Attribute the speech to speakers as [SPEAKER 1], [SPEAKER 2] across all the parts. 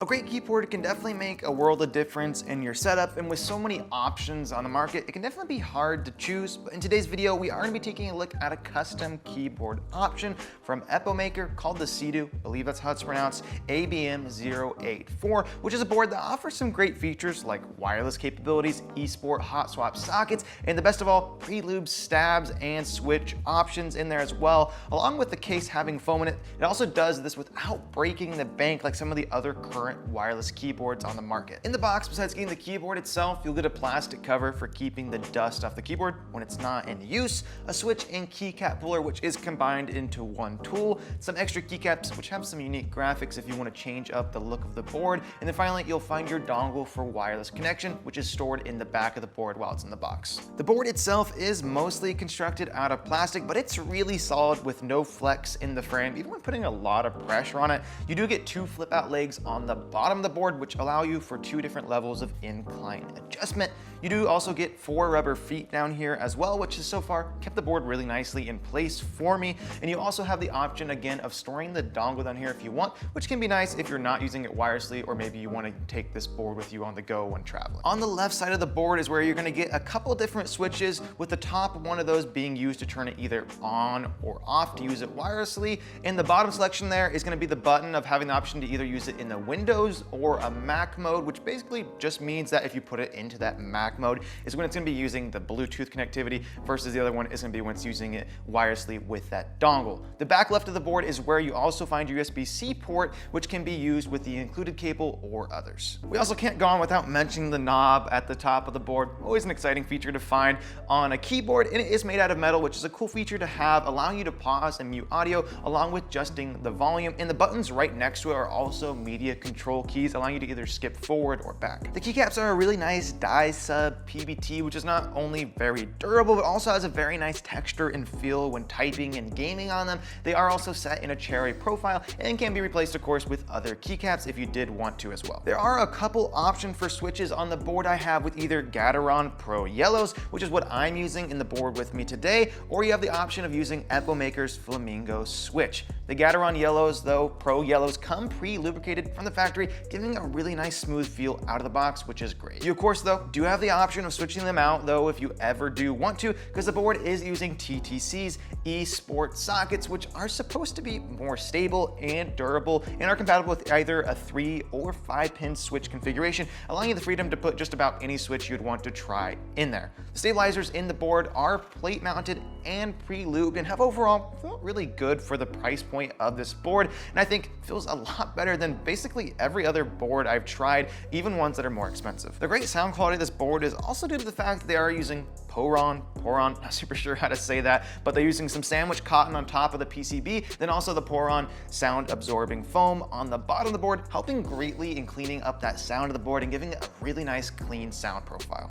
[SPEAKER 1] A great keyboard can definitely make a world of difference in your setup, and with so many options on the market, it can definitely be hard to choose. But in today's video, we are going to be taking a look at a custom keyboard option from EpoMaker called the CIDOO, I believe that's how it's pronounced, ABM084, which is a board that offers some great features like wireless capabilities, eSport hot swap sockets, and the best of all, pre-lube stabs and switch options in there as well. Along with the case having foam in it, it also does this without breaking the bank like some of the other current wireless keyboards on the market. In the box, besides getting the keyboard itself, you'll get a plastic cover for keeping the dust off the keyboard when it's not in use, a switch and keycap puller which is combined into one tool, some extra keycaps which have some unique graphics if you want to change up the look of the board, and then finally you'll find your dongle for wireless connection, which is stored in the back of the board while it's in the box. The board itself is mostly constructed out of plastic, but it's really solid with no flex in the frame. Even when putting a lot of pressure on it, you do get two flip out legs on the bottom of the board which allow you for two different levels of incline adjustment. You do also get 4 rubber feet down here as well, which has so far kept the board really nicely in place for me. And you also have the option again of storing the dongle down here if you want, which can be nice if you're not using it wirelessly, or maybe you want to take this board with you on the go when traveling. On the left side of the board is where you're going to get a couple different switches, with the top one of those being used to turn it either on or off to use it wirelessly. And the bottom selection there is going to be the button of having the option to either use it in the Windows or a Mac mode, which basically just means that if you put it into that Mac mode is when it's going to be using the Bluetooth connectivity, versus the other one is going to be when it's using it wirelessly with that dongle. The back left of the board is where you also find your USB-C port, which can be used with the included cable or others. We also can't go on without mentioning the knob at the top of the board. Always an exciting feature to find on a keyboard, and it is made out of metal, which is a cool feature to have, allowing you to pause and mute audio along with adjusting the volume. And the buttons right next to it are also media control keys, allowing you to either skip forward or back. The keycaps are a really nice dye sub PBT, which is not only very durable, but also has a very nice texture and feel when typing and gaming on them. They are also set in a cherry profile and can be replaced, of course, with other keycaps if you did want to as well. There are a couple options for switches on the board I have, with either Gateron Pro Yellows, which is what I'm using in the board with me today, or you have the option of using EpoMaker's Flamingo switch. The Gateron Yellows, though, Pro Yellows, come pre-lubricated from the factory, giving a really nice smooth feel out of the box, which is great. You, of course, though, do have the option of switching them out, though, if you ever do want to, because the board is using TTC's eSport sockets, which are supposed to be more stable and durable and are compatible with either a 3 or 5 pin switch configuration, allowing you the freedom to put just about any switch you'd want to try in there. The stabilizers in the board are plate mounted and pre-lubed and have overall felt really good for the price point of this board, and I think feels a lot better than basically every other board I've tried, even ones that are more expensive. The great sound quality of this board is also due to the fact that they are using Poron, not super sure how to say that, but they're using some sandwich cotton on top of the PCB, then also the Poron sound absorbing foam on the bottom of the board, helping greatly in cleaning up that sound of the board and giving it a really nice clean sound profile.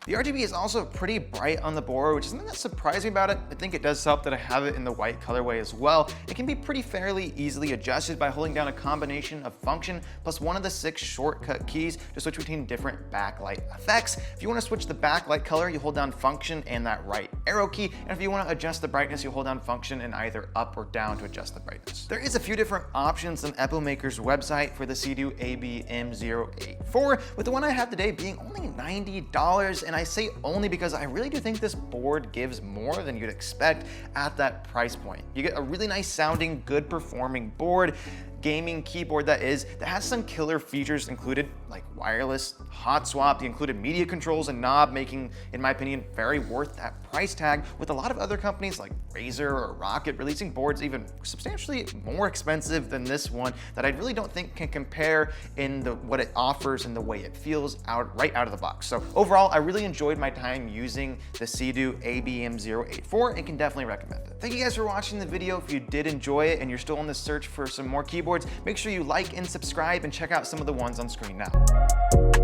[SPEAKER 1] The RGB is also pretty bright on the board, which is something that surprised me about it. I think it does help that I have it in the white colorway as well. It can be pretty fairly easily adjusted by holding down a combination of function plus one of the 6 shortcut keys to switch between different backlight effects. If you want to switch the backlight color, you hold down function and that right arrow key, and if you want to adjust the brightness, you hold down function and either up or down to adjust the brightness. There is a few different options on EpoMaker's website for the CIDOO ABM084, with the one I have today being only $90, and I say only because I really do think this board gives more than you'd expect at that price point. You get a really nice sounding, good performing board, gaming keyboard that has some killer features included, like wireless hot swap, the included media controls and knob, making, in my opinion, very worth that price tag, with a lot of other companies like Razer or Rocket releasing boards even substantially more expensive than this one that I really don't think can compare in what it offers and the way it feels right out of the box. So overall, I really enjoyed my time using the CIDOO ABM084 and can definitely recommend it. Thank you guys for watching the video. If you did enjoy it and you're still on the search for some more keyboards, make sure you like and subscribe and check out some of the ones on screen now.